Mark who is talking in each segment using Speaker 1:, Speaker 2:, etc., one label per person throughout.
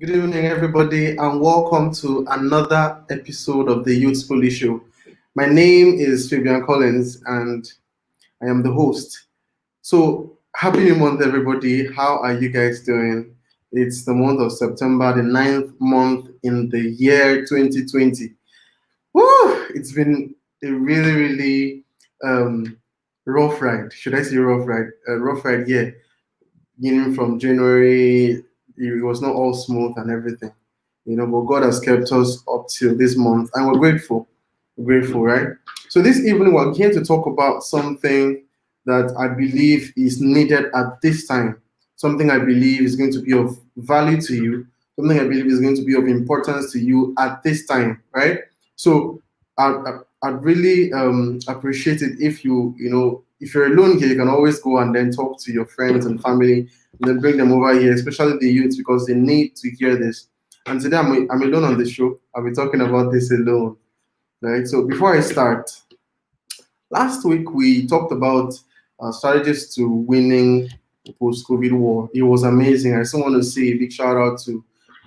Speaker 1: Good evening, everybody, and welcome to another episode of the Youth Police Show. My name is Fabian Collins, and I am the host. So, happy new month, everybody. How are you guys doing? It's the month of September, the ninth month in the year 2020. Woo! It's been a really um, rough ride. Should I say rough ride? A rough ride, yeah. Beginning from January, it was not all smooth and everything, but God has kept us up till this month, and we're grateful. We're grateful, right? So this evening, we're here to talk about something that I believe is needed at this time, something I believe is going to be of value to you, something I believe is going to be of importance to you at this time, right? So I'd really appreciate it if if you're alone here, you can always go and then talk to your friends and family and then bring them over here, especially the youth, because they need to hear this. And today I'm alone on the show. I'll be talking about this alone, right? So before I start, last week we talked about strategies to winning the post-COVID war. It was amazing. I just want to say a big shout out to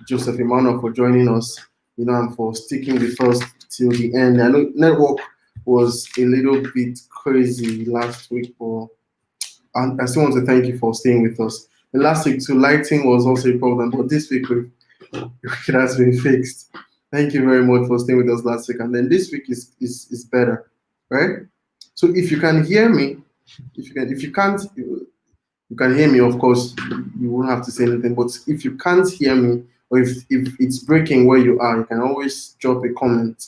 Speaker 1: Joseph Emmanuel for joining us, and for sticking with us till the end. I know network was a little bit crazy last week, but I still want to thank you for staying with us. And last week too, lighting was also a problem, but this week it has been fixed. Thank you very much for staying with us last week, and then this week is better, right? So if you can hear me, if you can't, you can hear me. Of course, you won't have to say anything. But if you can't hear me, or if it's breaking where you are, you can always drop a comment,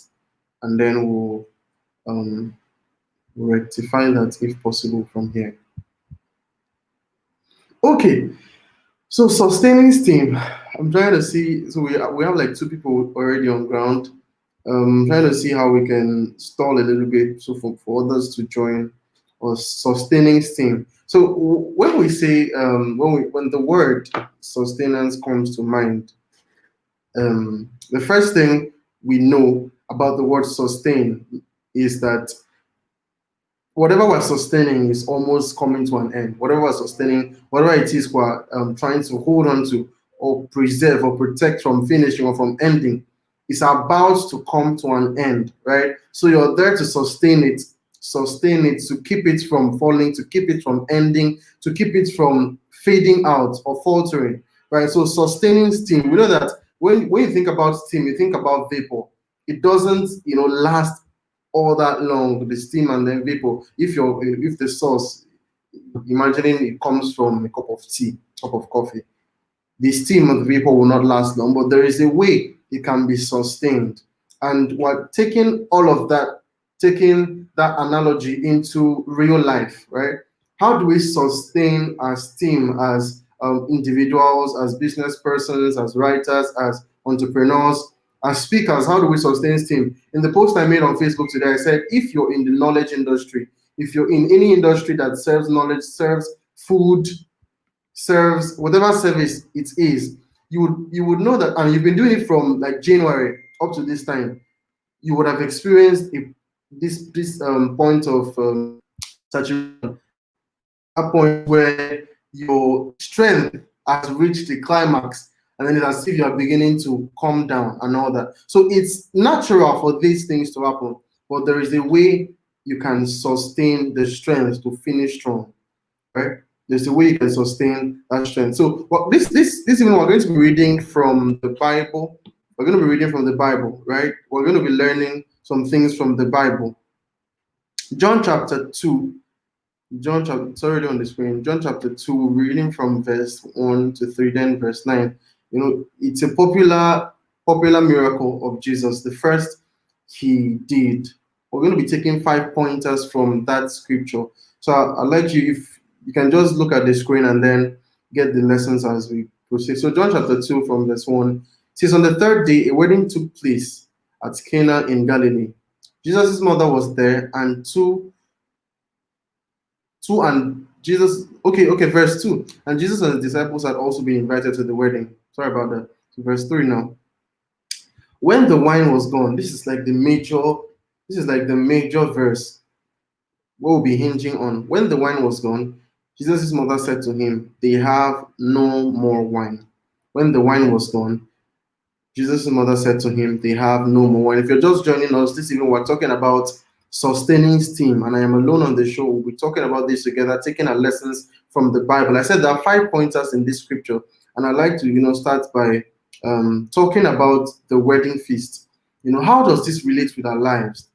Speaker 1: and then um, we'll rectify that if possible from here. Okay, so sustaining steam. I'm trying to see. So we have like two people already on ground. Trying to see how we can stall a little bit so for others to join or sustaining steam. So when we say when the word sustenance comes to mind, the first thing we know about the word sustain is that whatever we're sustaining is almost coming to an end. Whatever we're sustaining, whatever it is we're trying to hold on to or preserve or protect from finishing or from ending, is about to come to an end, right? So you're there to sustain it, to keep it from falling, to keep it from ending, to keep it from fading out or faltering, right? So sustaining steam, we know that when you think about steam, you think about vapor. It doesn't, last all that long, the steam and then vapor. If the source, imagining it comes from a cup of tea, cup of coffee, the steam of the vapor will not last long, but there is a way it can be sustained. And we're taking that analogy into real life, right? How do we sustain our steam as individuals, as business persons, as writers, as entrepreneurs, as speakers? How do we sustain steam? In the post I made on Facebook today, I said, if you're in the knowledge industry, if you're in any industry that serves knowledge, serves food, serves whatever service it is, you would know that, and you've been doing it from like January up to this time. You would have experienced this point of saturation, a point where your strength has reached the climax, and then it's as if you are beginning to come down and all that. So it's natural for these things to happen, but there is a way you can sustain the strength to finish strong, right? There's a way you can sustain that strength. So, well, this evening we're going to be reading from the Bible. We're going to be reading from the Bible, right? We're going to be learning some things from the Bible. John chapter two. John chapter, it's already on the screen. John chapter 2, we're reading from verse 1 to 3, then verse 9. It's a popular miracle of Jesus, the first he did. We're going to be taking 5 pointers from that scripture. So I'll let you, if you can just look at the screen and then get the lessons as we proceed. So John chapter 2 from verse 1 says, on the third day, a wedding took place at Cana in Galilee. Jesus' mother was there, and two and Jesus, okay, verse 2. And Jesus and his disciples had also been invited to the wedding. Sorry about that. So verse 3 now. When the wine was gone, this is like the major verse we'll be hinging on. When the wine was gone, Jesus' mother said to him, they have no more wine. When the wine was gone, Jesus' mother said to him, they have no more. And if you're just joining us, this evening we're talking about sustaining steam, and I am alone on the show. We'll be talking about this together, taking our lessons from the Bible. I said there are 5 pointers in this scripture, and I'd like to, start by talking about the wedding feast. How does this relate with our lives?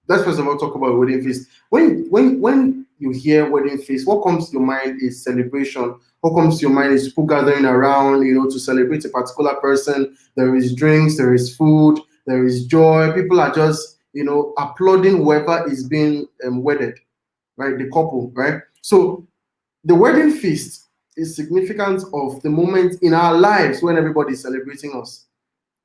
Speaker 1: Let's first of all talk about wedding feast. When you hear wedding feast, what comes to your mind is celebration. What comes to your mind is people gathering around, to celebrate a particular person. There is drinks, there is food, there is joy. People are just, applauding whoever is being wedded, right? The couple, right? So the wedding feast is significant of the moment in our lives when everybody is celebrating us.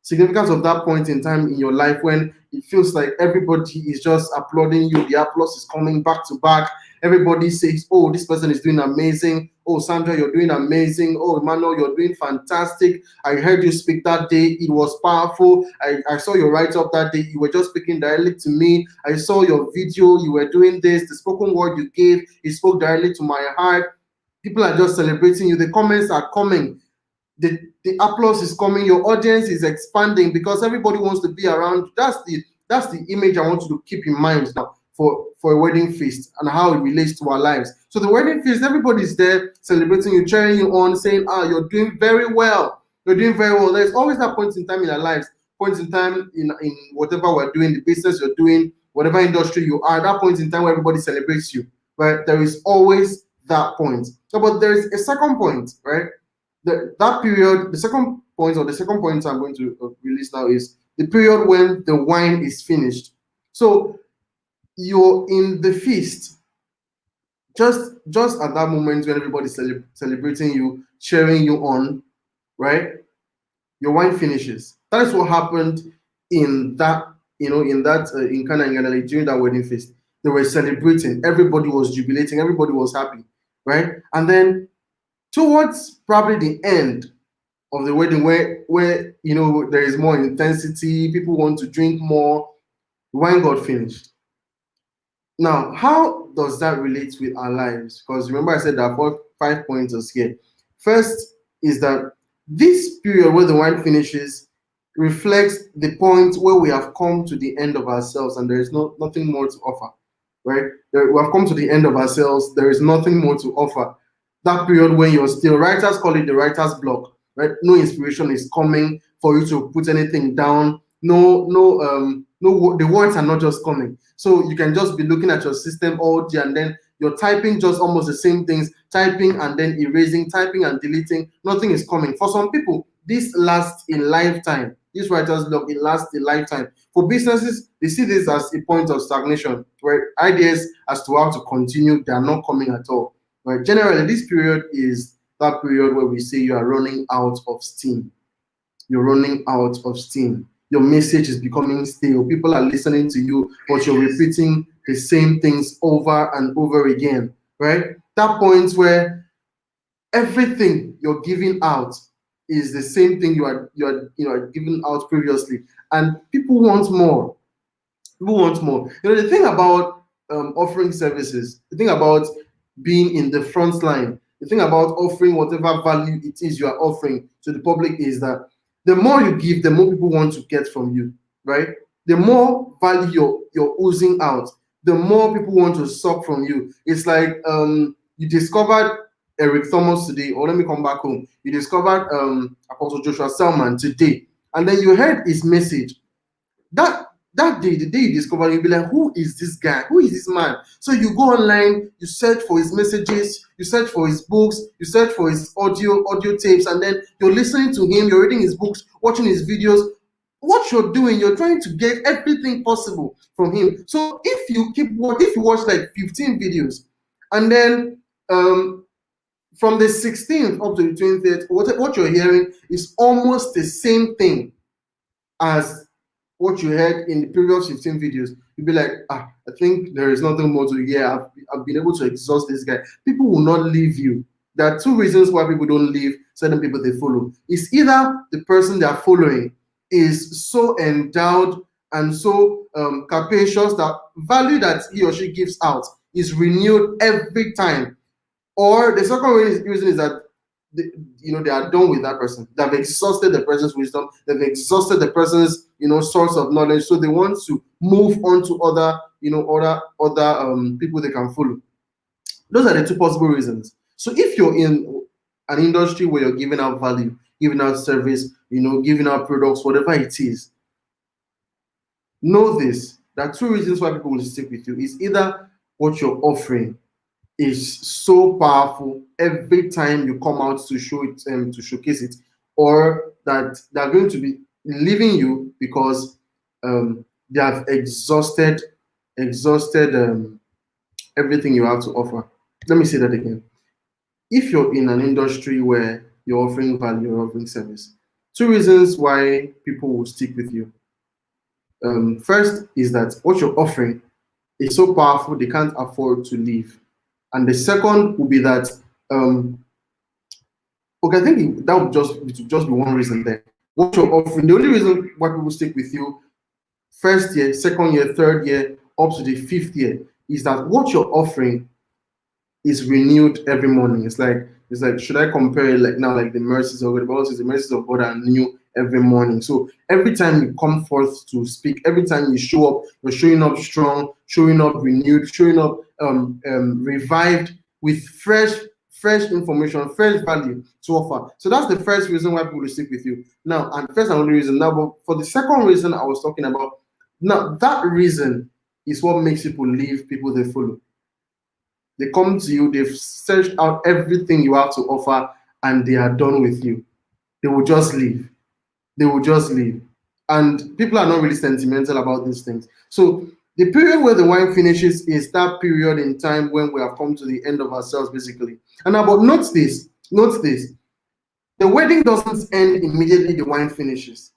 Speaker 1: Significance of that point in time in your life when it feels like everybody is just applauding you. The applause is coming back to back. Everybody says, oh, this person is doing amazing. Oh, Sandra, you're doing amazing. Oh, Emmanuel, you're doing fantastic. I heard you speak that day. It was powerful. I saw your write-up that day. You were just speaking directly to me. I saw your video. You were doing this. The spoken word you gave, it spoke directly to my heart. People are just celebrating you. The comments are coming. The applause is coming, your audience is expanding because everybody wants to be around. That's the image I want you to keep in mind now for a wedding feast and how it relates to our lives. So the wedding feast, everybody's there celebrating you, cheering you on, saying, you're doing very well. You're doing very well. There's always that point in time in our lives, point in time in whatever we're doing, the business you're doing, whatever industry you are, that point in time where everybody celebrates you, right? There is always that point. So, but there is a second point, right? That period, the second point I'm going to release now is the period when the wine is finished. So you're in the feast, just at that moment when everybody's celebrating you, cheering you on, right? Your wine finishes. That is what happened in that, in Cana and Galilee during that wedding feast. They were celebrating. Everybody was jubilating. Everybody was happy, right? And then towards probably the end of the wedding where there is more intensity, people want to drink more, the wine got finished. Now, how does that relate with our lives? Because remember I said there are 5 pointers here. First is that this period where the wine finishes reflects the point where we have come to the end of ourselves and there is nothing more to offer, right? We have come to the end of ourselves, there is nothing more to offer. That period when you're still, writers call it the writer's block, right? No inspiration is coming for you to put anything down. No, the words are not just coming. So you can just be looking at your system all day and then you're typing just almost the same things, typing and then erasing, typing and deleting. Nothing is coming. For some people, this lasts a lifetime. This writer's block, it lasts a lifetime. For businesses, they see this as a point of stagnation, where ideas as to how to continue, they are not coming at all. Right? Generally, this period is that period where we say you are running out of steam. You're running out of steam. Your message is becoming stale. People are listening to you, but you're repeating the same things over and over again. Right? That point where everything you're giving out is the same thing you are giving out previously, and people want more. People want more. The thing about offering services, the thing about being in the front line, the thing about offering whatever value it is you are offering to the public is that the more you give, the more people want to get from you, right? The more value you're oozing out, the more people want to suck from you. It's like you discovered Eric Thomas today, or let me come back home. You discovered Apostle Joshua Selman today, and then you heard his message. That day, the day you discover, you'll be like, who is this guy? Who is this man? So you go online, you search for his messages, you search for his books, you search for his audio tapes, and then you're listening to him, you're reading his books, watching his videos. What you're doing, you're trying to get everything possible from him. So if you watch like 15 videos, and then from the 16th up to the 20th, what you're hearing is almost the same thing as what you heard in the previous 15 videos. You'll be like, I think there is nothing more to hear. I've been able to exhaust this guy. People will not leave you. There are two reasons why people don't leave certain people they follow. It's either the person they are following is so endowed and so capacious that value that he or she gives out is renewed every time. Or the second reason is that they are done with that person. They've exhausted the person's wisdom. They've exhausted the person's source of knowledge. So they want to move on to other people they can follow. Those are the two possible reasons. So if you're in an industry where you're giving out value, giving out service, giving out products, whatever it is, know this. There are two reasons why people will stick with you. It's either what you're offering is so powerful every time you come out to show it, to showcase it, or that they're going to be leaving you because they have exhausted everything you have to offer. Let me say that again. If you're in an industry where you're offering value, you're offering service, two reasons why people will stick with you. First is that what you're offering is so powerful they can't afford to leave. And the second would be that, I think that would just be one reason there. What you're offering, the only reason why people stick with you first year, second year, third year, up to the fifth year, is that what you're offering is renewed every morning. It's like should I compare it like the mercies of God? The Bible says the mercies of God are new every morning. So every time you come forth to speak, every time you show up, you're showing up strong, showing up renewed, showing up revived with fresh information, fresh value to offer. So that's the first reason why people will stick with you. Now, and first and only reason. Now, but for the second reason I was talking about, now that reason is what makes people leave people they follow. They come to you, they've searched out everything you have to offer, and they are done with you. They will just leave. They will just leave. And people are not really sentimental about these things. So the period where the wine finishes is that period in time when we have come to the end of ourselves, basically. And now, but note this. The wedding doesn't end immediately the wine finishes.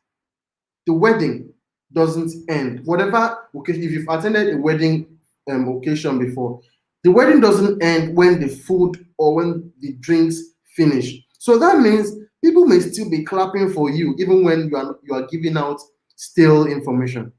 Speaker 1: The wedding doesn't end. Whatever occasion, if you've attended a wedding occasion before, the wedding doesn't end when the food or when the drinks finish. So that means people may still be clapping for you even when you are giving out stale information.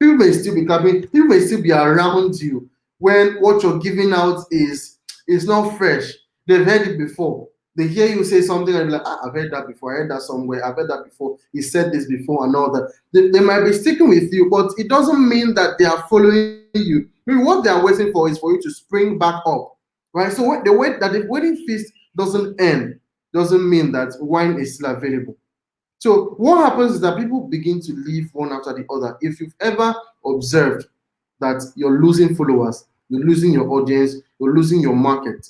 Speaker 1: People may still be clapping, people may still be around you when what you're giving out is not fresh. They've heard it before. They hear you say something and be like, I've heard that before, I heard that somewhere, I've heard that before, he said this before and all that. They might be sticking with you, but it doesn't mean that they are following you. Maybe what they are waiting for is for you to spring back up, right? So the wedding feast doesn't end doesn't mean that wine is still available. So what happens is that people begin to leave one after the other. If you've ever observed that you're losing followers, you're losing your audience, you're losing your market,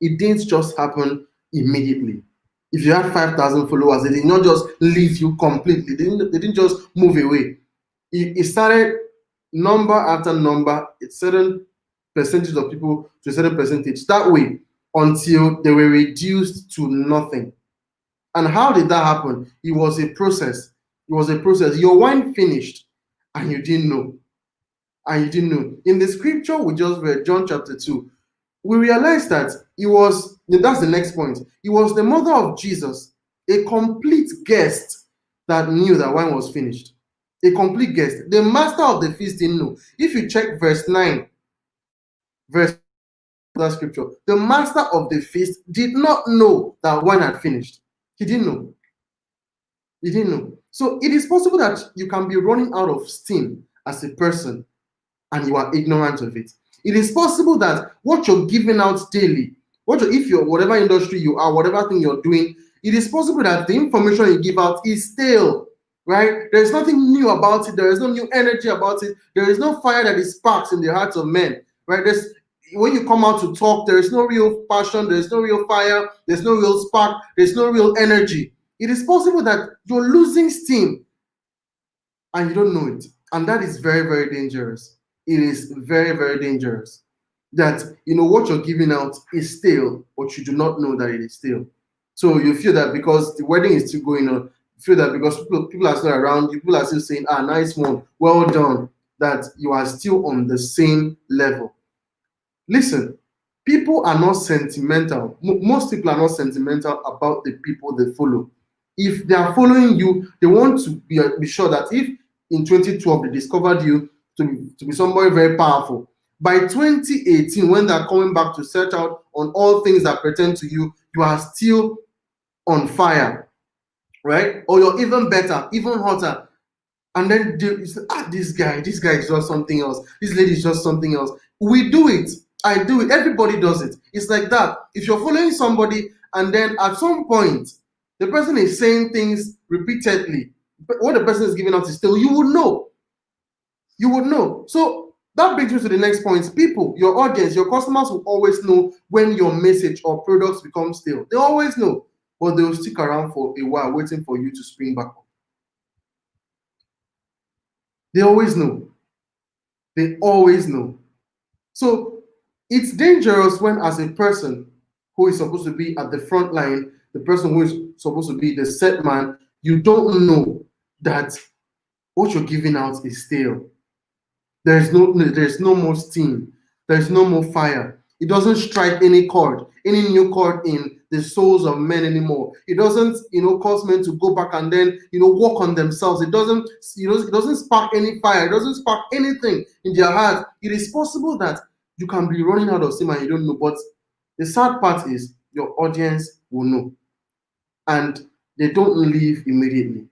Speaker 1: it didn't just happen immediately. If you had 5,000 followers, they did not just leave you completely. They didn't just move away. It started number after number, a certain percentage of people to a certain percentage that way until they were reduced to nothing. And how did that happen? It was a process. Your wine finished and you didn't know. In the scripture we just read, John chapter 2, we realized that that's the next point. It was the mother of Jesus, a complete guest, that knew that wine was finished. A complete guest. The master of the feast didn't know. If you check verse 9, that scripture, the master of the feast did not know that wine had finished. He didn't know. So it is possible that you can be running out of steam as a person and you are ignorant of it. It is possible that what you're giving out daily, if you're whatever industry you are, whatever thing you're doing, it is possible that the information you give out is stale, right? There is nothing new about it. There is no new energy about it. There is no fire that is sparks in the hearts of men, right? When you come out to talk, there is no real passion, there is no real fire, there's no real spark, there's no real energy. It is possible that you're losing steam and you don't know it. And that is very, very dangerous. It is very, very dangerous that what you're giving out is stale, but you do not know that it is stale. So you feel that because the wedding is still going on, you feel that because people are still around you, people are still saying, nice one, well done, that you are still on the same level. Listen, people are not sentimental. Most people are not sentimental about the people they follow. If they are following you, they want to be sure that if in 2012 they discovered you to be somebody very powerful, by 2018, when they're coming back to search out on all things that pertain to you, you are still on fire, right? Or you're even better, even hotter. And then you say, this guy is just something else. This lady is just something else. We do it. I do it. Everybody does it. It's like that. If you're following somebody and then at some point the person is saying things repeatedly, but what the person is giving out is still, you would know. You would know. So that brings me to the next point. People, your audience, your customers will always know when your message or products become stale. They always know, but they will stick around for a while waiting for you to spring back up. They always know. They always know. So it's dangerous when, as a person who is supposed to be at the front line, the person who is supposed to be the set man, you don't know that what you're giving out is stale. There's no more steam. There's no more fire. It doesn't strike any chord, any new chord in the souls of men anymore. It doesn't, cause men to go back and then, work on themselves. It doesn't, it doesn't spark any fire. It doesn't spark anything in their heart. It is possible that you can be running out of steam and you don't know. But the sad part is your audience will know, and they don't leave immediately.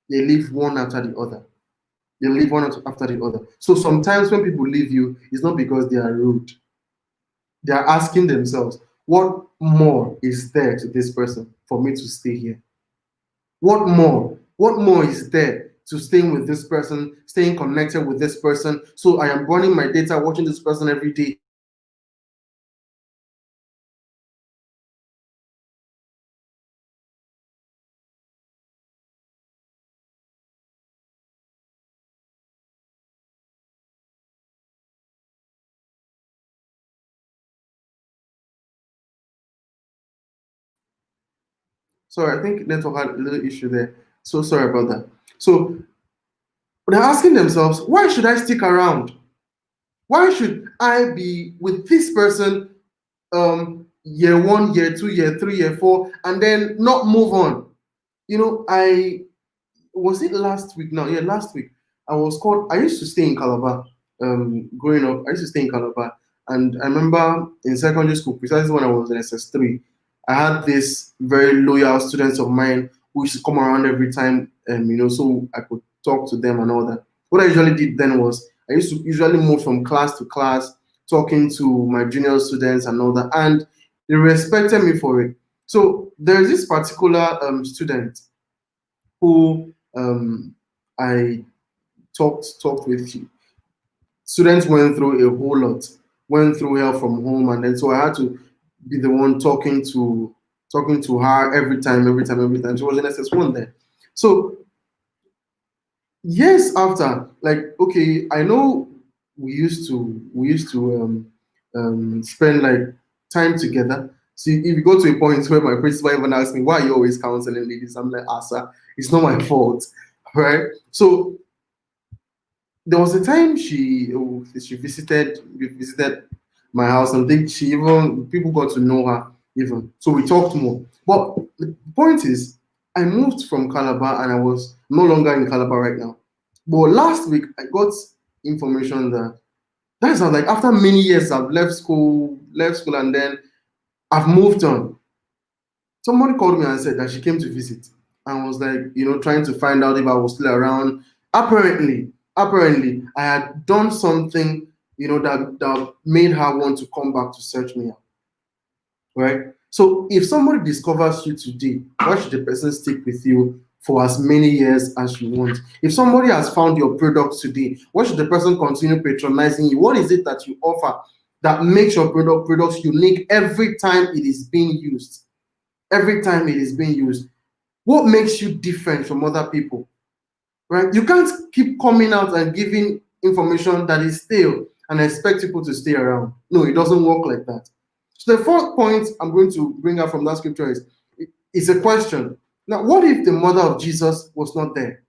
Speaker 1: They leave one after the other. They leave one after the other. So sometimes when people leave you, it's not because they are rude. They are asking themselves, what more is there to this person for me to stay here? What more? What more is there to staying with this person, staying connected with this person? So I am burning my data, watching this person every day. Sorry, I think network had a little issue there. So sorry about that. So they're asking themselves, why should I stick around? Why should I be with this person year one, year two, year three, year four, and then not move on? I was it last week now? Yeah, last week. I was called. I used to stay in Calabar. Growing up, I used to stay in Calabar, and I remember in secondary school, precisely when I was in SS3, I had this very loyal students of mine who used to come around every time, so I could talk to them and all that. What I usually did then was I used to usually move from class to class, talking to my junior students and all that, and they respected me for it. So there is this particular student who I talked with. Students went through a whole lot, went through hell from home, and then so I had to be the one talking to her every time, every time, every time. She was in SS1 then. So years after, like, okay, I know we used to spend like time together. See, if you go to a point where my principal even asks me, why are you always counseling ladies? I'm like, sir, it's not my fault. Right? So there was a time she visited my house, and think she even people got to know her even. So we talked more. But the point is, I moved from Calabar and I was no longer in Calabar right now. But last week I got information that that's not like after many years I've left school and then I've moved on. Somebody called me and said that she came to visit and was like, trying to find out if I was still around. Apparently, I had done something, that made her want to come back to search me out. Right? So if somebody discovers you today, why should the person stick with you for as many years as you want? If somebody has found your product today, why should the person continue patronizing you? What is it that you offer that makes your products unique every time it is being used? Every time it is being used. What makes you different from other people? Right? You can't keep coming out and giving information that is stale and expect people to stay around. No, it doesn't work like that. So the fourth point I'm going to bring up from that scripture is it's a question. Now, what if the mother of Jesus was not there?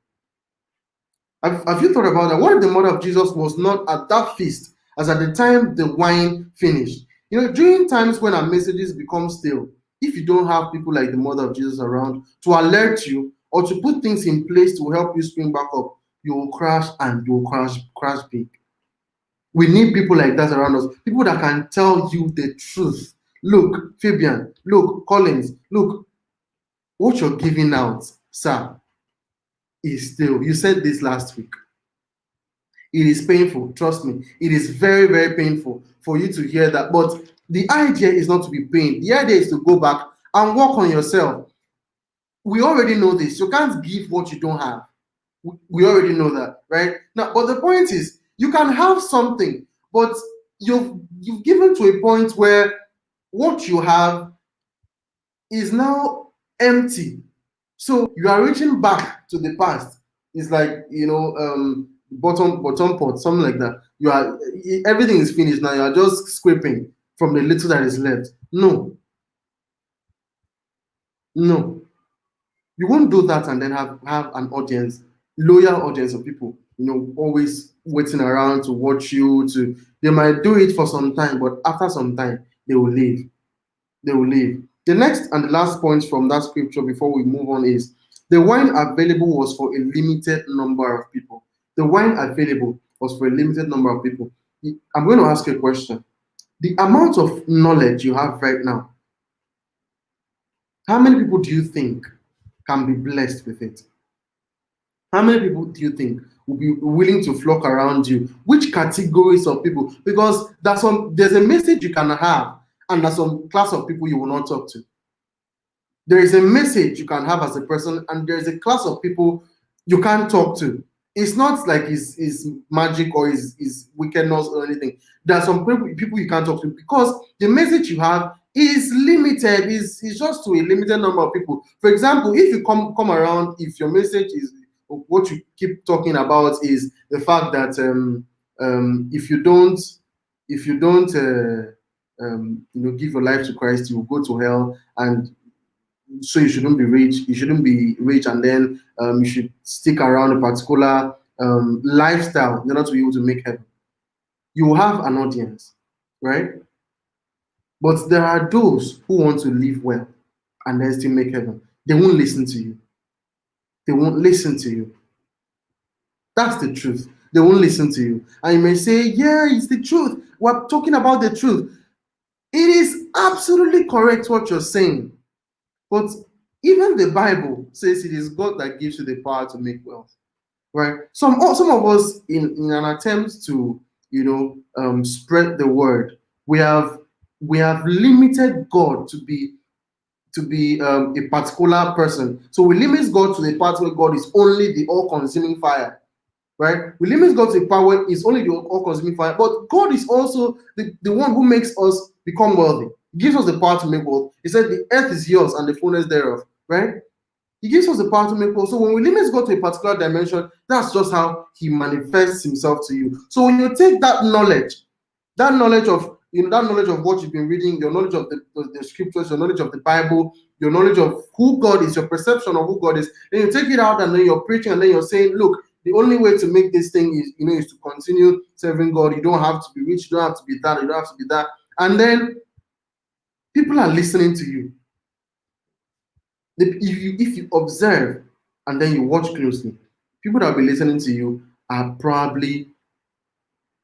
Speaker 1: Have you thought about that? What if the mother of Jesus was not at that feast as at the time the wine finished? During times when our messages become stale, if you don't have people like the mother of Jesus around to alert you or to put things in place to help you spring back up, you will crash and you will crash big. We need people like that around us, people that can tell you the truth, Look, Fabian, look, Collins, look, what you're giving out, sir, is still, you said this last week. It is painful, trust me. It is very, very painful for you to hear that. But the idea is not to be pained. The idea is to go back and work on yourself. We already know this. You can't give what you don't have. We already know that, right? Now, but the point is, you can have something, but you've given to a point where what you have is now empty. So you are reaching back to the past. It's like, bottom pot, something like that. You are everything is finished now. You are just scraping from the little that is left. No, no, you won't do that and then have an audience, loyal audience of people. Always waiting around to watch you. They might do it for some time, but after some time they will leave. They will leave. The next and the last point from that scripture before we move on is the wine available was for a limited number of people. The wine available was for a limited number of people. I'm going to ask you a question. The amount of knowledge you have right now, how many people do you think can be blessed with it? How many people do you think will be willing to flock around you? Which categories of people? Because there's a message you can have, and there's some class of people you will not talk to. There is a message you can have as a person, and there is a class of people you can't talk to. It's not like it's magic or is wickedness or anything. There are some people you can't talk to because the message you have is limited, is just to a limited number of people. For example, if you come around, if your message is what you keep talking about is the fact that if you don't give your life to Christ, you will go to hell, and so you shouldn't be rich. You shouldn't be rich, and then you should stick around a particular lifestyle in order to be able to make heaven. You will have an audience, right? But there are those who want to live well and then still make heaven. They won't listen to you. They won't listen to you. That's the truth. They won't listen to you. And you may say, yeah, it's the truth. We're talking about the truth. It is absolutely correct what you're saying. But even the Bible says it is God that gives you the power to make wealth, right? Some of us, in an attempt to spread the word, we have limited God to be a particular person. So we limit God to the part where God is only the all-consuming fire, right? We limit God to the part where it's only the all-consuming fire. But God is also the one who makes us become wealthy. He gives us the power to make wealth. He said the earth is yours and the fullness thereof, right? He gives us the power to make wealth. So when we limit God to a particular dimension, that's just how he manifests himself to you. So when you take that knowledge of what you've been reading, your knowledge of the scriptures, your knowledge of the Bible, your knowledge of who God is, your perception of who God is, then you take it out and then you're preaching and then you're saying, look, the only way to make this thing is to continue serving God. You don't have to be rich, you don't have to be that, you don't have to be that. And then people are listening to you. If you observe and then you watch closely, people that will be listening to you are probably,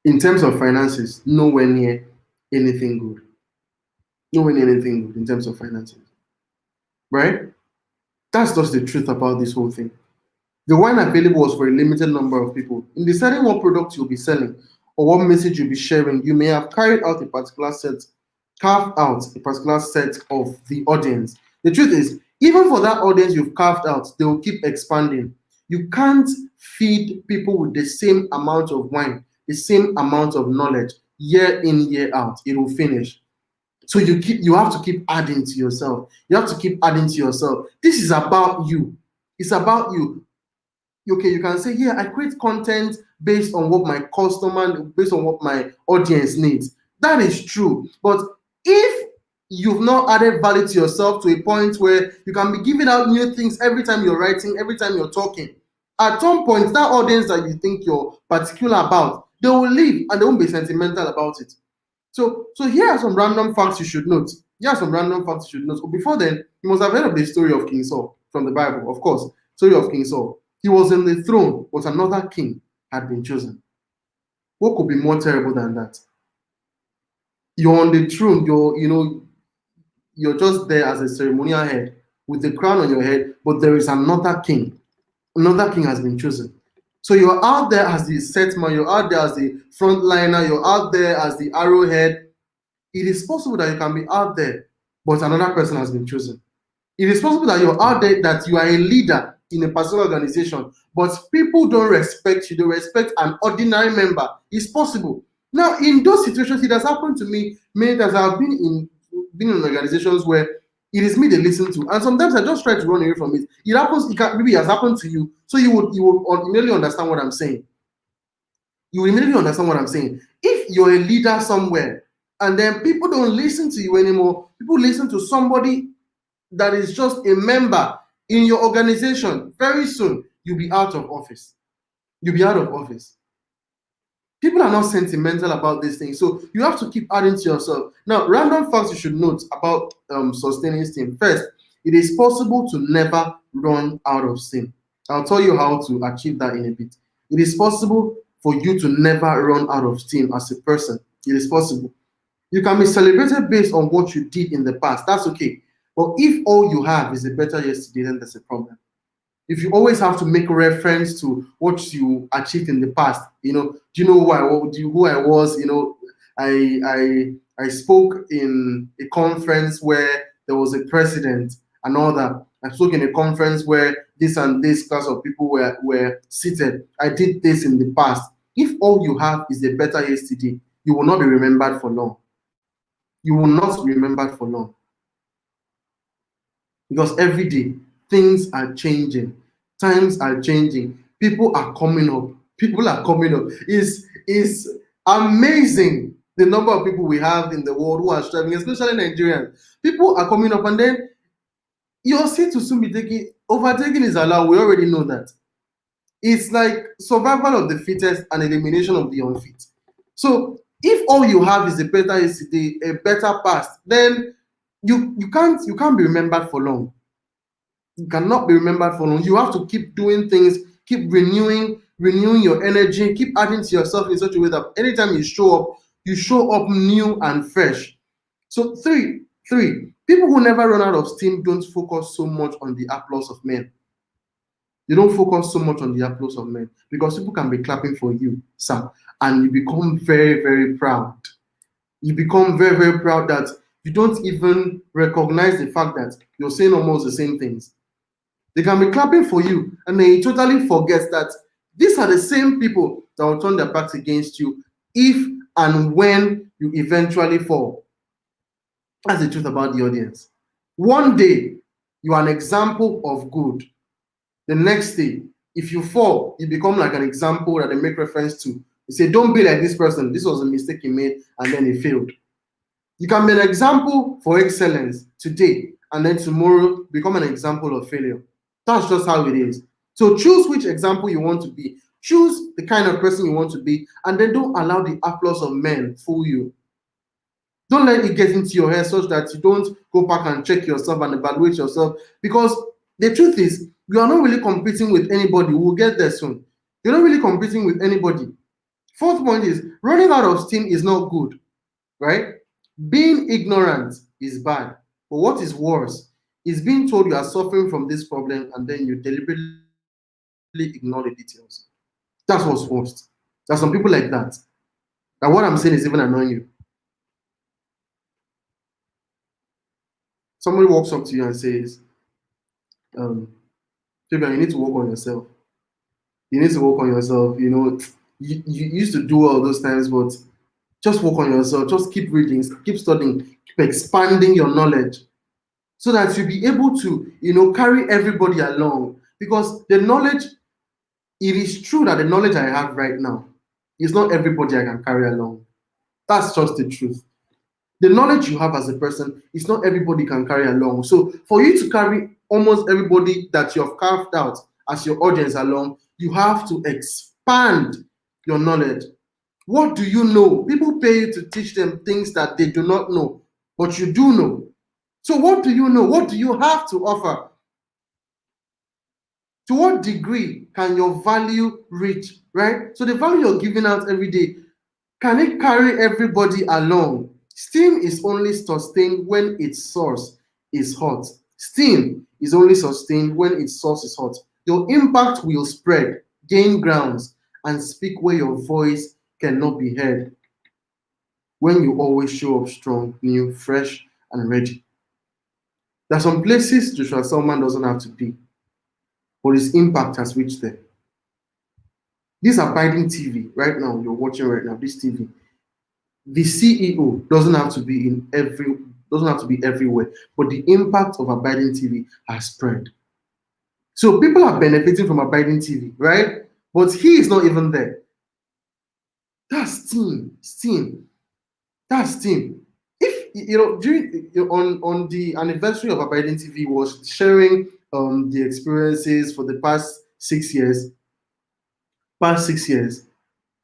Speaker 1: in terms of finances, nowhere near anything good. Nowhere near anything good in terms of finances. Right? That's just the truth about this whole thing. The wine available was for a limited number of people. In deciding what product you'll be selling or what message you'll be sharing, you may have carved out a particular set of the audience. The truth is, even for that audience you've carved out, they will keep expanding. You can't feed people with the same amount of wine, the same amount of knowledge, year in, year out. It will finish. So you have to keep adding to yourself. You have to keep adding to yourself. This is about you. It's about you. Okay, you can say, yeah, I create content based on what my customer, based on what my audience needs. That is true. But if you've not added value to yourself to a point where you can be giving out new things every time you're writing, every time you're talking, at some point, that audience that you think you're particular about, they will leave and they won't be sentimental about it. So here are some random facts you should note. But before then, you must have heard of the story of King Saul from the Bible, of course. Story of King Saul. He was in the throne, but another king had been chosen. What could be more terrible than that? You're on the throne, you're just there as a ceremonial head with the crown on your head, but there is another king. Another king has been chosen. So you're out there as the set man, you're out there as the frontliner, you're out there as the arrowhead. It is possible that you can be out there, but another person has been chosen. It is possible that you're out there, that you are a leader in a particular organization, but people don't respect you, they respect an ordinary member. It's possible. Now, in those situations, it has happened to me many times. I've been in organizations where it is me they listen to, and sometimes I just try to run away from it. It happens, maybe it has happened to you, so you would immediately understand what I'm saying. You will immediately understand what I'm saying. If you're a leader somewhere and then people don't listen to you anymore, people listen to somebody that is just a member in your organization, very soon you'll be out of office. You'll be out of office. People are not sentimental about these things, so you have to keep adding to yourself. Now, random facts you should note about sustaining steam. First, it is possible to never run out of steam. I'll tell you how to achieve that in a bit. It is possible for you to never run out of steam as a person. It is possible. You can be celebrated based on what you did in the past. That's okay. But if all you have is a better yesterday, then there's a problem. If you always have to make reference to what you achieved in the past, do you know who I was? I spoke in a conference where there was a president and all that. I spoke in a conference where this and this class of people were seated. I did this in the past. If all you have is a better yesterday, you will not be remembered for long. You will not be remembered for long. Because every day things are changing, times are changing, people are coming up. It's amazing the number of people we have in the world who are struggling, especially Nigerians. People are coming up, and then your seat will soon be taken. Overtaking is allowed. We already know that. It's like survival of the fittest and elimination of the unfit. So if all you have is a better yesterday, a better past, then you can't be remembered for long. You cannot be remembered for long. You have to keep doing things, keep renewing your energy, keep adding to yourself in such a way that anytime you show up new and fresh. So three, people who never run out of steam don't focus so much on the applause of men. They don't focus so much on the applause of men, because people can be clapping for you, sir, and you become very, very proud. You become very, very proud that you don't even recognize the fact that you're saying almost the same things. They can be clapping for you, and then you totally forget that these are the same people that will turn their backs against you if and when you eventually fall. That's the truth about the audience. One day, you are an example of good. The next day, if you fall, you become like an example that they make reference to. They say, don't be like this person. This was a mistake he made, and then he failed. You can be an example for excellence today, and then tomorrow become an example of failure. That's just how it is. So choose which example you want to be. Choose the kind of person you want to be, and then don't allow the applause of men fool you. Don't let it get into your head such that you don't go back and check yourself and evaluate yourself. Because the truth is, you are not really competing with anybody. We'll get there soon. You're not really competing with anybody. Fourth point is, running out of steam is not good, right? Being ignorant is bad. But what is worse is being told you are suffering from this problem and then you deliberately ignore the details. That's what's worst. There's some people like that. And what I'm saying is even annoying you. Somebody walks up to you and says, Fabian, you need to work on yourself. You need to work on yourself. You used to do all those times, but just work on yourself. Just keep reading, keep studying, keep expanding your knowledge so that you'll be able to, carry everybody along. Because the knowledge, it is true that the knowledge I have right now is not everybody I can carry along. That's just the truth. The knowledge you have as a person is not everybody can carry along. So for you to carry almost everybody that you have carved out as your audience along, you have to expand your knowledge. What do you know? People pay you to teach them things that they do not know, but you do know. So what do you know? What do you have to offer? To what degree can your value reach, right? So the value you're giving out every day, can it carry everybody along? Steam is only sustained when its source is hot. Steam is only sustained when its source is hot. Your impact will spread, gain grounds, and speak where your voice cannot be heard when you always show up strong, new, fresh, and ready. There are some places Joshua Selman doesn't have to be, but his impact has reached there. This abiding TV right now, you're watching right now, this TV, the CEO doesn't have to be everywhere, but the impact of abiding TV has spread. So people are benefiting from abiding TV, right? But he is not even there. That's team. That's team. If during on the anniversary of abiding TV was sharing the experiences for the past 6 years,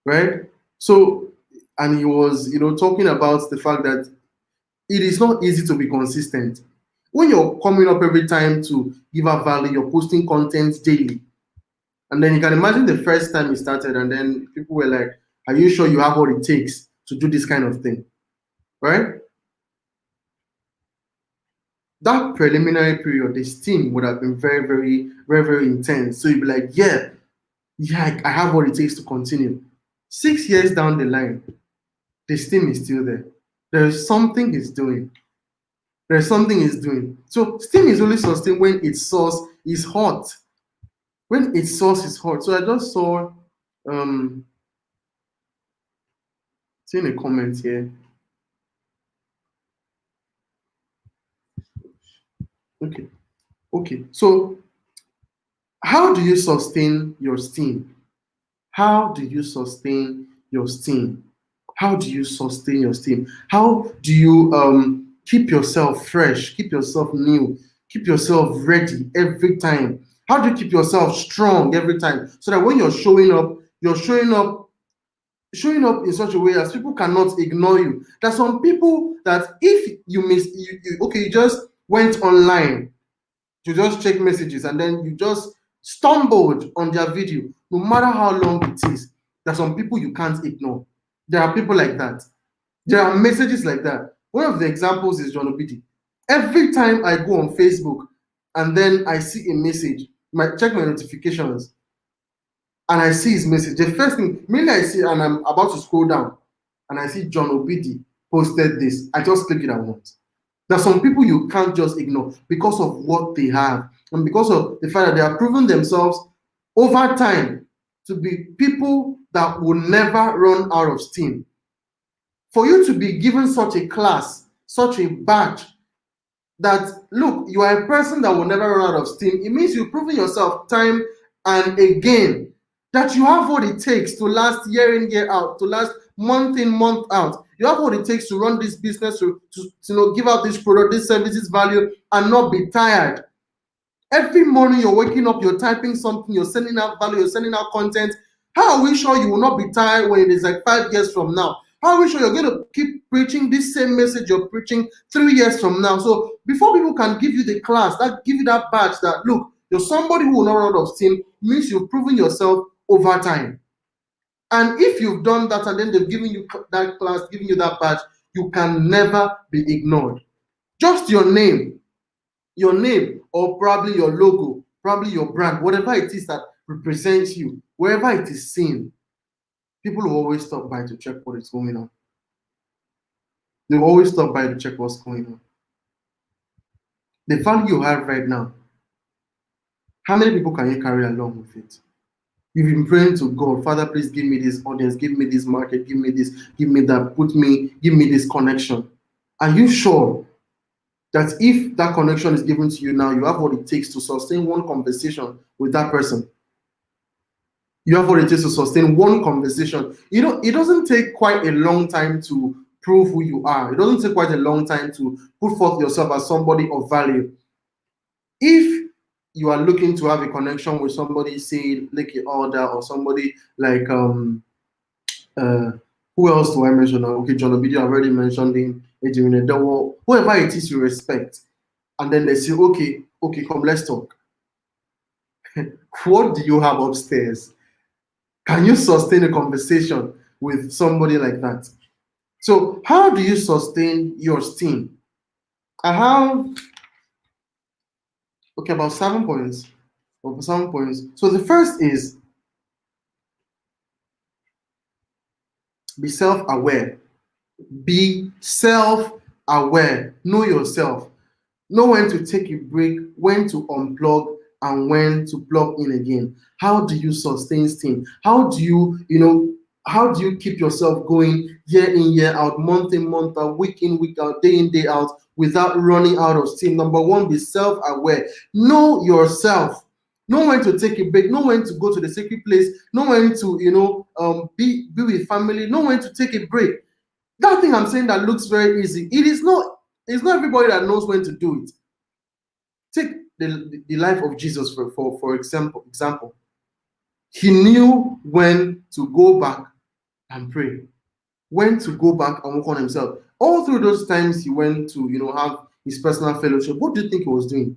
Speaker 1: right? So, and he was talking about the fact that it is not easy to be consistent. When you're coming up every time to give out value, you're posting content daily. And then you can imagine the first time it started, and then people were like, are you sure you have what it takes to do this kind of thing? Right? That preliminary period, the steam would have been very, very, very, very intense. So you'd be like, yeah, I have what it takes to continue. 6 years down the line, the steam is still there. There is something he's doing. There's something he's doing. So steam is only sustained when its source is hot. When its source is hot. So I just saw seeing a comment here. Okay. Okay. So how do you sustain your steam? How do you sustain your steam? How do you sustain your steam? How do you keep yourself fresh, keep yourself new, keep yourself ready every time? How do you keep yourself strong every time so that when you're showing up in such a way as people cannot ignore you? There's some people that if you miss you just went online to just check messages and then you just stumbled on their video, no matter how long it is, there's some people you can't ignore. There are people like that. There are messages like that. One of the examples is John Obidi. Every time I go on Facebook and then I see a message, check my notifications, and I see his message, the first thing, mainly I see, and I'm about to scroll down, and I see John Obidi posted this, I just click it at once. There are some people you can't just ignore because of what they have and because of the fact that they have proven themselves over time to be people that will never run out of steam. For you to be given such a class, such a badge, that look, you are a person that will never run out of steam, it means you've proven yourself time and again that you have what it takes to last year in, year out, to last month in, month out. You have what it takes to run this business, to give out this product, this service, this value, and not be tired. Every morning you're waking up, you're typing something, you're sending out value, you're sending out content. How are we sure you will not be tired when it is like 5 years from now? How are we sure you're going to keep preaching this same message you're preaching 3 years from now? So before people can give you the class, give you that badge that, look, you're somebody who will not run out of steam, means you've proven yourself over time. And if you've done that and then they've given you that class, giving you that badge, you can never be ignored. Just your name, or probably your logo, probably your brand, whatever it is that represents you, wherever it is seen, people will always stop by to check what is going on. They will always stop by to check what's going on. The value you have right now, how many people can you carry along with it? You've been praying to God, Father, please give me this audience, give me this market, give me this, give me that, give me this connection. Are you sure that if that connection is given to you now, you have what it takes to sustain one conversation with that person? You have what it takes to sustain one conversation. It doesn't take quite a long time to prove who you are. It doesn't take quite a long time to put forth yourself as somebody of value. If you are looking to have a connection with somebody, say like an Order or somebody like who else do I mention now? Okay, John Obidi, I've already mentioned him, whoever it is you respect, and then they say, okay, come, let's talk. What do you have upstairs? Can you sustain a conversation with somebody like that? So, how do you sustain your steam? I have about 7 points. Over 7 points. So the first is be self-aware. Be self-aware. Know yourself. Know when to take a break, when to unplug, and when to plug in again. How do you sustain steam? How do how do you keep yourself going year in, year out, month in, month out, week in, week out, day in, day out, without running out of steam? Number one, be self-aware. Know yourself. Know when to take a break. Know when to go to the sacred place. Know when to, be with family. Know when to take a break. That thing I'm saying that looks very easy. It is not. It's not everybody that knows when to do it. Take the life of Jesus for example. He knew when to go back and pray, when to go back and work on himself. All through those times he went to have his personal fellowship, what do you think he was doing?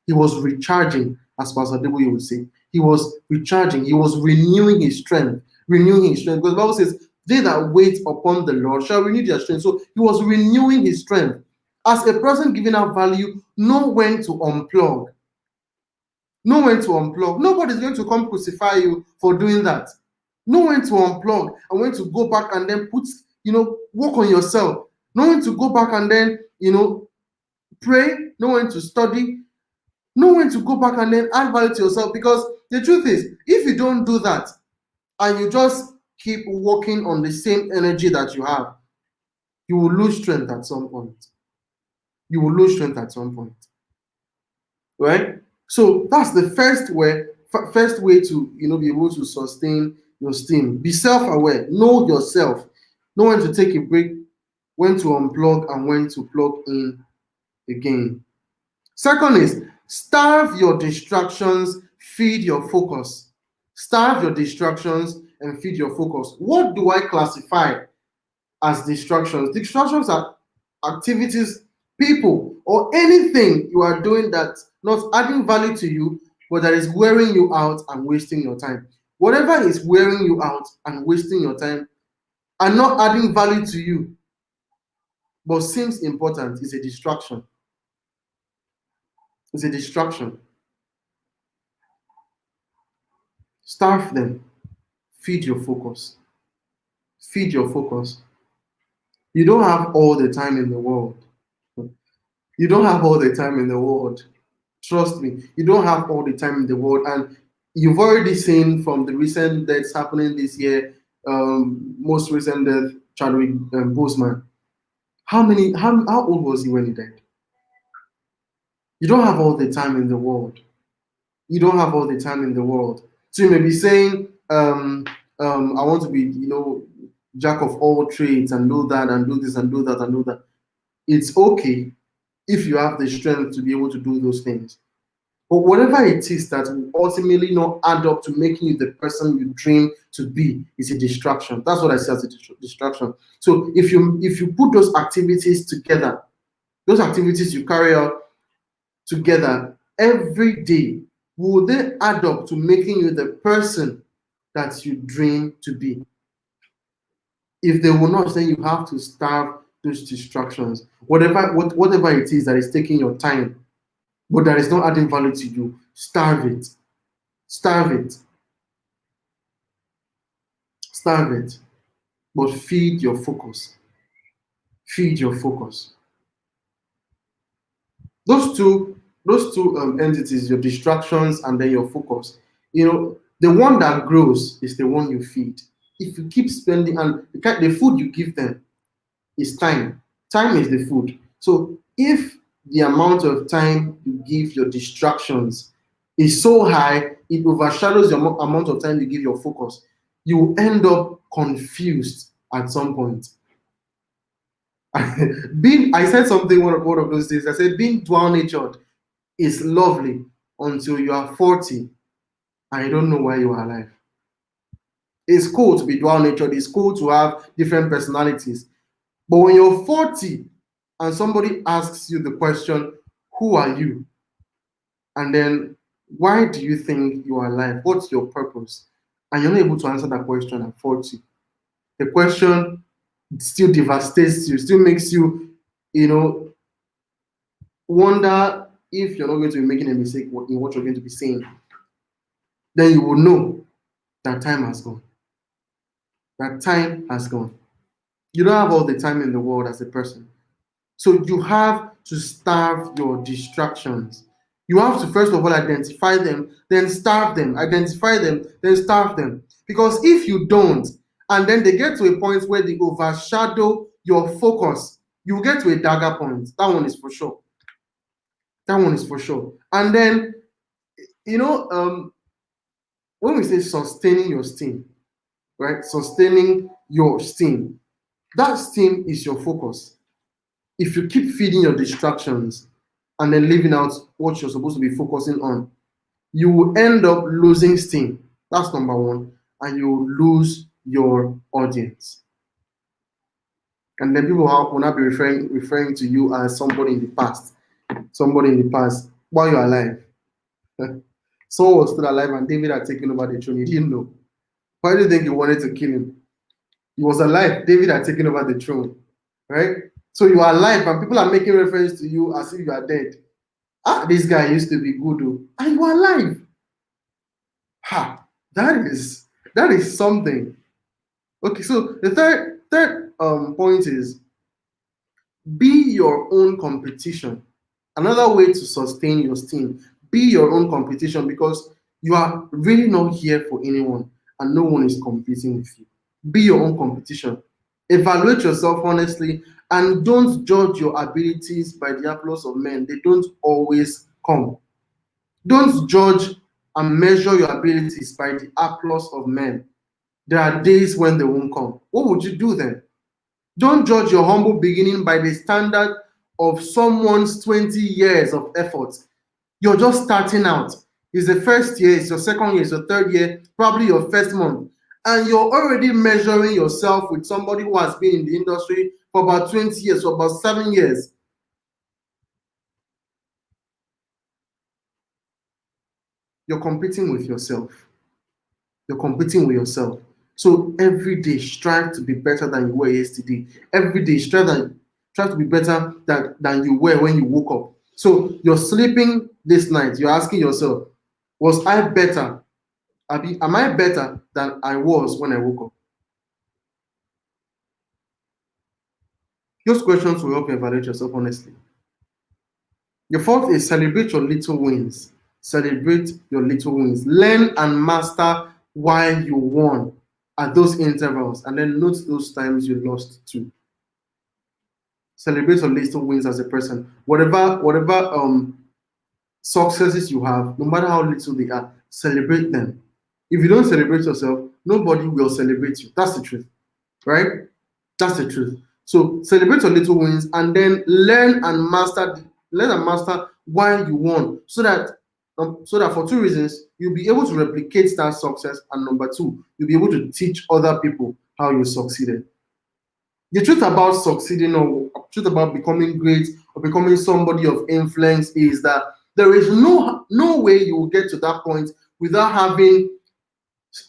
Speaker 1: He was recharging, as Pastor Debo would say. He was recharging, he was renewing his strength, because the Bible says, they that wait upon the Lord shall renew their strength. So he was renewing his strength. As a person giving out value, know when to unplug. Know when to unplug. Nobody's going to come crucify you for doing that. Know when to unplug and when to go back and then work on yourself. Know when to go back and then, pray. Know when to study. Know when to go back and then add value to yourself. Because the truth is, if you don't do that and you just keep working on the same energy that you have, you will lose strength at some point. You will lose strength at some point. Right? So that's the first way to be able to sustain your steam. Be self-aware. Know yourself. Know when to take a break, when to unplug, and when to plug in again. Second is starve your distractions, feed your focus. Starve your distractions and feed your focus. What do I classify as distractions? Distractions are activities, people, or anything you are doing that's not adding value to you, but that is wearing you out and wasting your time. Whatever is wearing you out and wasting your time and not adding value to you, but seems important, is a distraction. It's a distraction. Starve them. Feed your focus. Feed your focus. You don't have all the time in the world. You don't have all the time in the world. Trust me, you don't have all the time in the world. And you've already seen from the recent deaths happening this year, most recent death, Chadwick Boseman. How old was he when he died? You don't have all the time in the world. You don't have all the time in the world. So you may be saying, I want to be, jack of all trades and do that and do this and do that and do that. It's okay if you have the strength to be able to do those things. But whatever it is that will ultimately not add up to making you the person you dream to be is a distraction. That's what I see as a distraction. So if you put those activities together, those activities you carry out together every day, will they add up to making you the person that you dream to be? If they will not, then you have to starve those distractions. Whatever it is that is taking your time, but that is not adding value to you, starve it. Starve it. Starve it. But feed your focus. Feed your focus. Those two entities, your distractions and then your focus. The one that grows is the one you feed. If you keep spending, and the food you give them is time. Time is the food. So if the amount of time you give your distractions is so high, it overshadows the amount of time you give your focus, you will end up confused at some point. I said something one of those days. I said being dual natured is lovely until you are 40 and you don't know why you are alive. It's cool to be dual natured, it's cool to have different personalities. But when you're 40 and somebody asks you the question, who are you? And then, why do you think you are alive? What's your purpose? And you're not able to answer that question at 40. The question it still devastates you, still makes you, you know, wonder if you're not going to be making a mistake in what you're going to be saying, then you will know that time has gone. That time has gone. You don't have all the time in the world as a person. So you have to starve your distractions. You have to first of all identify them, then starve them. Identify them, then starve them. Because if you don't, and then they get to a point where they overshadow your focus, you get to a dagger point. That one is for sure. That one is for sure. And then, you know, when we say sustaining your steam, right? Sustaining your steam. That steam is your focus. If you keep feeding your distractions and then leaving out what you're supposed to be focusing on, you will end up losing steam. That's number one. And you will lose your audience. And then people will not be referring to you as somebody in the past. Somebody in the past while you're alive. Saul was still alive and David had taken over the throne. He didn't know. Why do you think he wanted to kill him? He was alive. David had taken over the throne. Right? So you are alive and people are making reference to you as if you are dead. Ah, this guy used to be good, oh, and you are alive. Ha! That is something. Okay, so the third point is be your own competition. Another way to sustain your steam, be your own competition because you are really not here for anyone and no one is competing with you. Be your own competition. Evaluate yourself honestly and don't judge your abilities by the applause of men. They don't always come. Don't judge and measure your abilities by the applause of men. There are days when they won't come. What would you do then? Don't judge your humble beginning by the standard of someone's 20 years of effort. You're just starting out. It's the first year, it's your second year, it's your third year, probably your first month. And you're already measuring yourself with somebody who has been in the industry for about 20 years, for about 7 years. You're competing with yourself. You're competing with yourself. So every day, strive to be better than you were yesterday. Every day, try to be better than you were when you woke up. So you're sleeping this night. You're asking yourself, was I better? Am I better than I was when I woke up? Those questions will help you evaluate yourself honestly. Your fourth is celebrate your little wins. Celebrate your little wins. Learn and master why you won at those intervals, and then note those times you lost too. Celebrate your little wins as a person. Whatever successes you have, no matter how little they are, celebrate them. If you don't celebrate yourself, nobody will celebrate you. That's the truth, right? That's the truth. So celebrate your little wins and then learn and master why you won, so that for two reasons you'll be able to replicate that success, and number two, you'll be able to teach other people how you succeeded. The truth about succeeding or truth about becoming great or becoming somebody of influence is that there is no way you will get to that point without having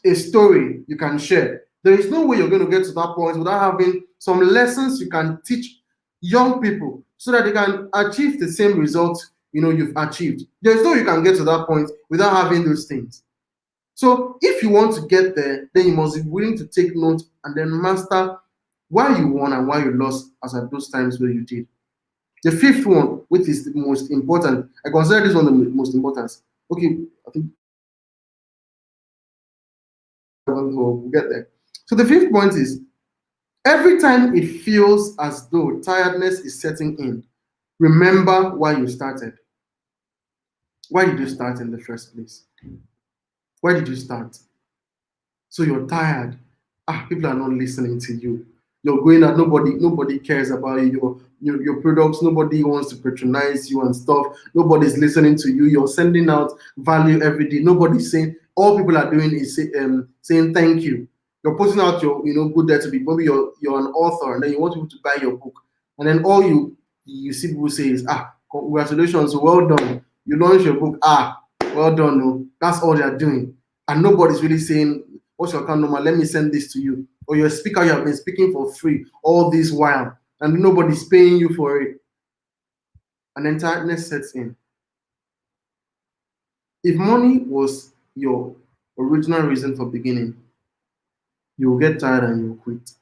Speaker 1: a story you can share. There is no way you're going to get to that point without having some lessons you can teach young people so that they can achieve the same results you've achieved. There's no way you can get to that point without having those things. So if you want to get there, then you must be willing to take note and then master why you won and why you lost as at those times where you did. The fifth one, which is the most important, I consider this one the most important. Okay, I think we'll get there. So the fifth point is every time it feels as though tiredness is setting in, remember why you started. Why did you start in the first place? Why did you start? So you're tired. People are not listening to you. You're going out, nobody cares about you. Your products, nobody wants to patronize you and stuff. Nobody's listening to you. You're sending out value every day. Nobody's saying, all people are doing is saying thank you. You're putting out your good there to be, maybe you're an author and then you want people to buy your book. And then all you see people say is, congratulations, well done. You launched your book, well done. No. That's all they're doing. And nobody's really saying, what's your account number? Let me send this to you. or you're a speaker, you have been speaking for free all this while, and nobody's paying you for it, and then tiredness sets in. If money was your original reason for beginning, you will get tired and you'll quit.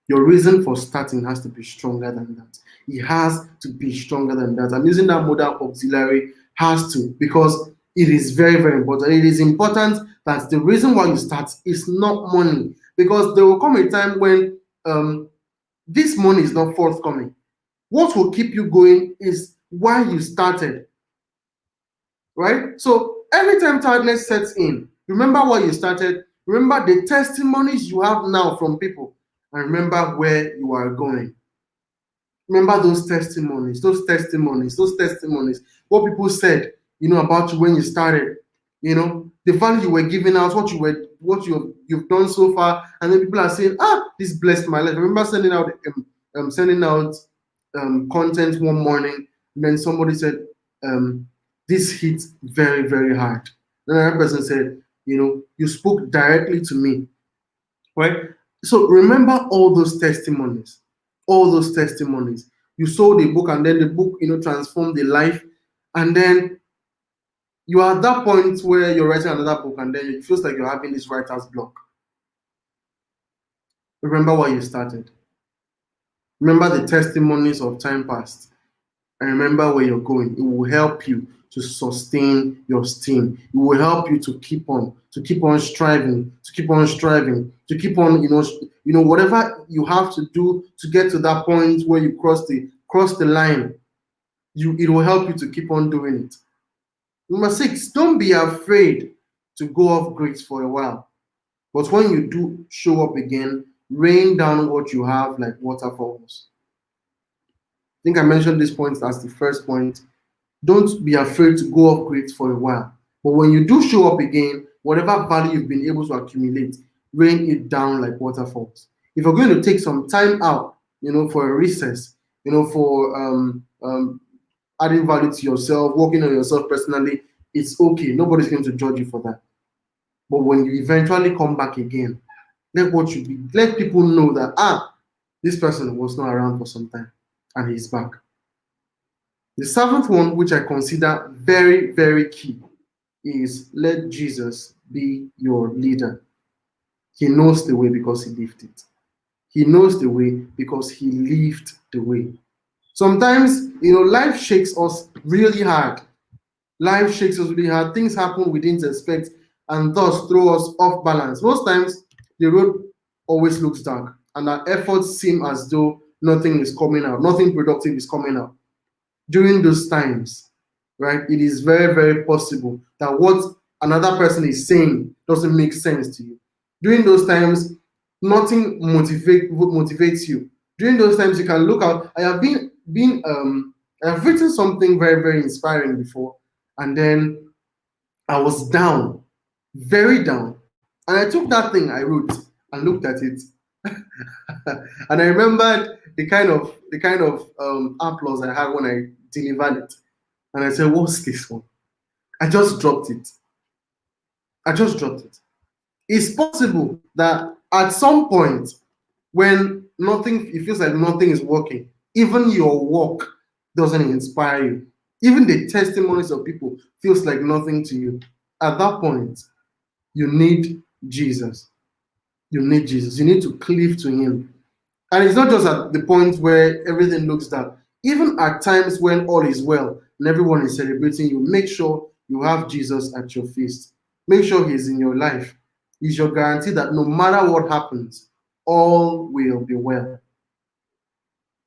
Speaker 1: Your reason for starting has to be stronger than that. It has to be stronger than that. I'm using that modal auxiliary has to, because it is very, very important. It is important that the reason why you start is not money, because there will come a time when this money is not forthcoming. What will keep you going is why you started, right? So every time tiredness sets in, remember why you started, remember the testimonies you have now from people, and remember where you are going. Remember those testimonies, what people said, about you when you started, the value you were giving out, what you've done so far, and then people are saying, this blessed my life. I remember sending out content one morning, and then somebody said, this hit very, very hard. Then another person said, you spoke directly to me, right? So remember all those testimonies, You sold a book, and then the book, transformed the life, and then you are at that point where you're writing another book, and then it feels like you're having this writer's block. Remember why you started. Remember the testimonies of time past, and remember where you're going. It will help you to sustain your steam. It will help you to keep on striving, to keep on, whatever you have to do to get to that point where you cross the line. It will help you to keep on doing it. Number 6, don't be afraid to go off grid for a while. But when you do show up again, rain down what you have like waterfalls. I think I mentioned this point as the first point. Don't be afraid to go off grid for a while. But when you do show up again, whatever value you've been able to accumulate, rain it down like waterfalls. If you're going to take some time out, for a recess, for adding value to yourself, working on yourself personally, it's okay. Nobody's going to judge you for that. But when you eventually come back again, let people know that this person was not around for some time and he's back. The 7th one, which I consider very, very key, is let Jesus be your leader. He knows the way because he lived it. He knows the way because he lived the way. Sometimes, life shakes us really hard. Things happen we didn't expect and thus throw us off balance. Most times, the road always looks dark and our efforts seem as though nothing is coming out, nothing productive is coming out. During those times, right, it is very, very possible that what another person is saying doesn't make sense to you. During those times, nothing motivates you. During those times, you can look out. I have I've written something very, very inspiring before, and then I was down, very down, and I took that thing I wrote and looked at it, and I remembered the kind of applause I had when I delivered it, and I said, "What's this one?" I just dropped it. It's possible that at some point when it feels like nothing is working, even your work doesn't inspire you, even the testimonies of people feels like nothing to you. At that point, you need Jesus. You need to cleave to him. And it's not just at the point where everything looks dark. Even at times when all is well and everyone is celebrating you, make sure you have Jesus at your feast. Make sure he's in your life. He's your guarantee that no matter what happens, all will be well.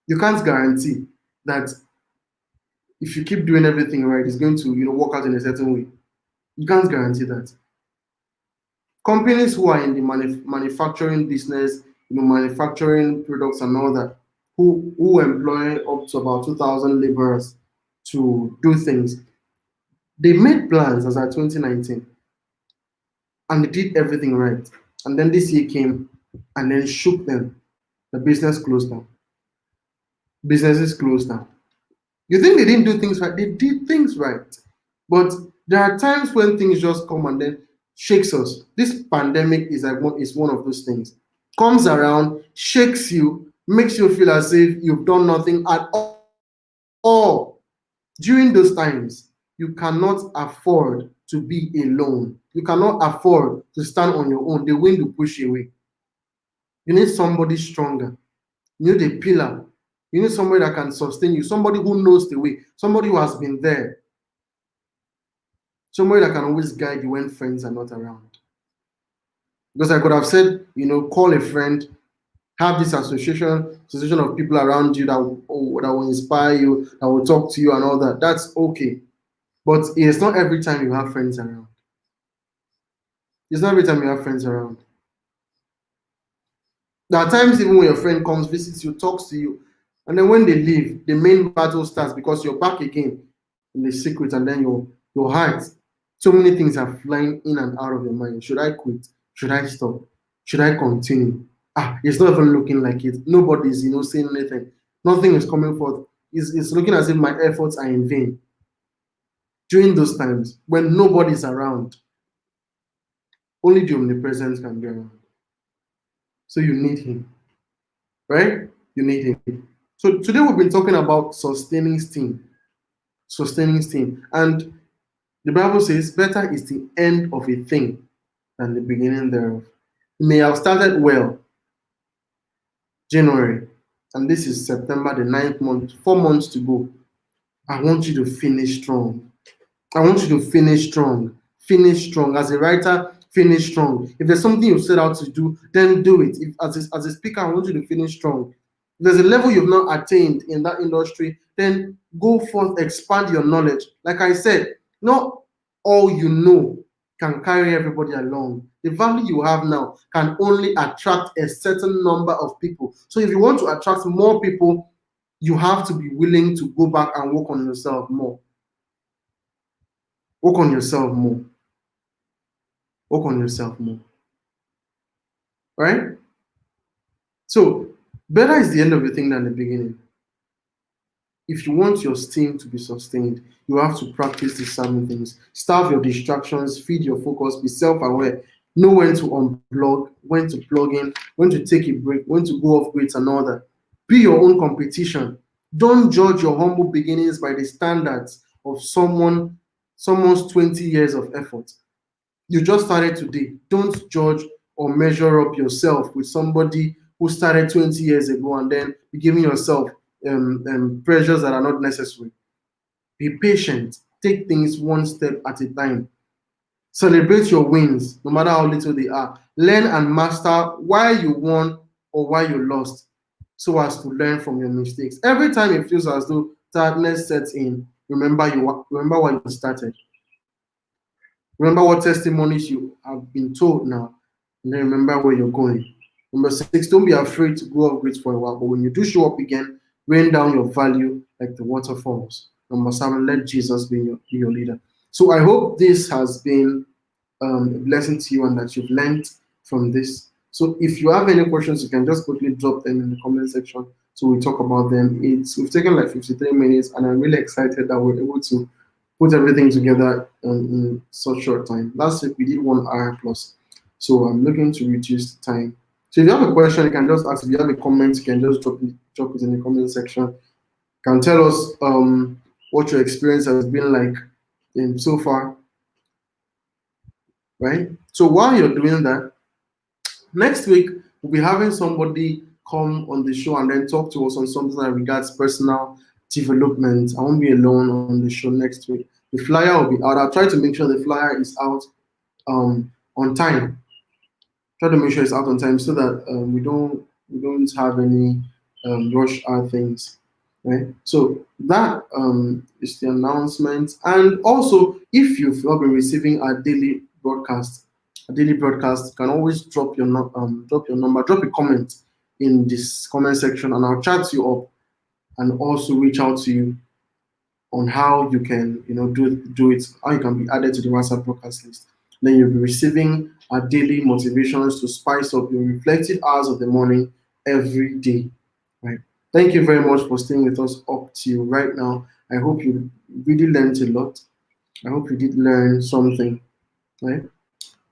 Speaker 1: You can't guarantee that if you keep doing everything right, it's going to work out in a certain way. You can't guarantee that. Companies who are in the manufacturing business, manufacturing products and all that, who employ up to about 2,000 laborers to do things, they made plans as at 2019 and they did everything right. And then this year came and then shook them. The business closed down. Businesses closed down. You think they didn't do things right? They did things right. But there are times when things just come and then shakes us. This pandemic is one of those things. comes around, shakes you, makes you feel as if you've done nothing at all. During those times, you cannot afford to be alone. You cannot afford to stand on your own. The wind will push you away. You need somebody stronger. You need a pillar. You need somebody that can sustain you, somebody who knows the way, somebody who has been there, somebody that can always guide you when friends are not around. Because I could have said, call a friend, have this association of people around you that will inspire you, that will talk to you and all that. That's okay. But it's not every time you have friends around. It's not every time you have friends around. There are times even when your friend comes, visits you, talks to you, and then when they leave, the main battle starts because you're back again in the secret, and then your heart. So many things are flying in and out of your mind. Should I quit? Should I stop? Should I continue? It's not even looking like it. Nobody's, saying anything. Nothing is coming forth. It's looking as if my efforts are in vain. During those times when nobody's around, only the omnipresence can be around. So you need him, right? You need him. So today we've been talking about sustaining steam. Sustaining steam. And the Bible says, better is the end of a thing than the beginning thereof. You may have started well, January, and this is September, the 9th month, 4 months to go. I want you to finish strong. I want you to finish strong. Finish strong. As a writer, finish strong. If there's something you set out to do, then do it. If, as a speaker, I want you to finish strong. If there's a level you've not attained in that industry, then go forth, expand your knowledge. Like I said, not all you know can carry everybody along. The value you have now can only attract a certain number of people. So if you want to attract more people, you have to be willing to go back and work on yourself more. Work on yourself more. Work on yourself more. Right? So, better is the end of a thing than the beginning. If you want your steam to be sustained, you have to practice these seven things. Starve your distractions, feed your focus, be self-aware, know when to unplug, when to plug in, when to take a break, when to go off grid and all that. Be your own competition. Don't judge your humble beginnings by the standards of someone's 20 years of effort. You just started today. Don't judge or measure up yourself with somebody who started 20 years ago and then be giving yourself pressures that are not necessary. Be patient. Take things one step at a time. Celebrate your wins, no matter how little they are. Learn and master why you won or why you lost, so as to learn from your mistakes. Every time it feels as though tiredness sets in, remember why you started. Remember what testimonies you have been told now, and then remember where you're going. Number 6, don't be afraid to go off grid for a while, but when you do show up again, rain down your value like the waterfalls. Number 7, let Jesus be your leader. So I hope this has been a blessing to you and that you've learned from this. So if you have any questions, you can just quickly drop them in the comment section so we talk about them. We've taken like 53 minutes, and I'm really excited that we're able to put everything together in such short time. Last week we did 1 hour plus, so I'm looking to reduce the time. So if you have a question, you can just ask. If you have a comment, you can just drop it in the comment section. You can tell us what your experience has been like so far, right? So while you're doing that, next week we'll be having somebody come on the show and then talk to us on something that regards personal development. I won't be alone on the show next week. The flyer will be out. I'll try to make sure the flyer is out on time. Try to make sure it's out on time so that we don't have any rush hour things, right? So that is the announcement. And also, if you've not been receiving our daily broadcast, you can always drop your number, drop a comment in this comment section, and I'll chat you up and also reach out to you on how you can do it, how you can be added to the WhatsApp broadcast list. Then you'll be receiving our daily motivations to spice up your reflective hours of the morning every day. Right. Thank you very much for staying with us up to right now. I hope you really learned a lot. I hope you did learn something. Right.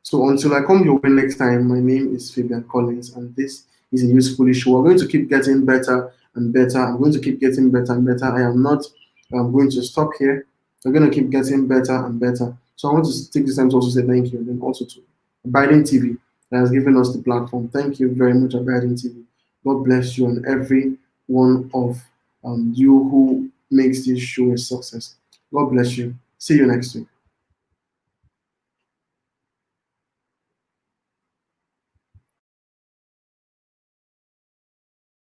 Speaker 1: So until I come your way next time, my name is Fabian Collins, and this is a useful issue. We're going to keep getting better and better. I'm going to keep getting better and better. I am not going to stop here. We're going to keep getting better and better. So I want to take this time to also say thank you, and then also to Abiding TV that has given us the platform. Thank you very much, Abiding TV. God bless you and every one of you who makes this show a success. God bless you. See you next week.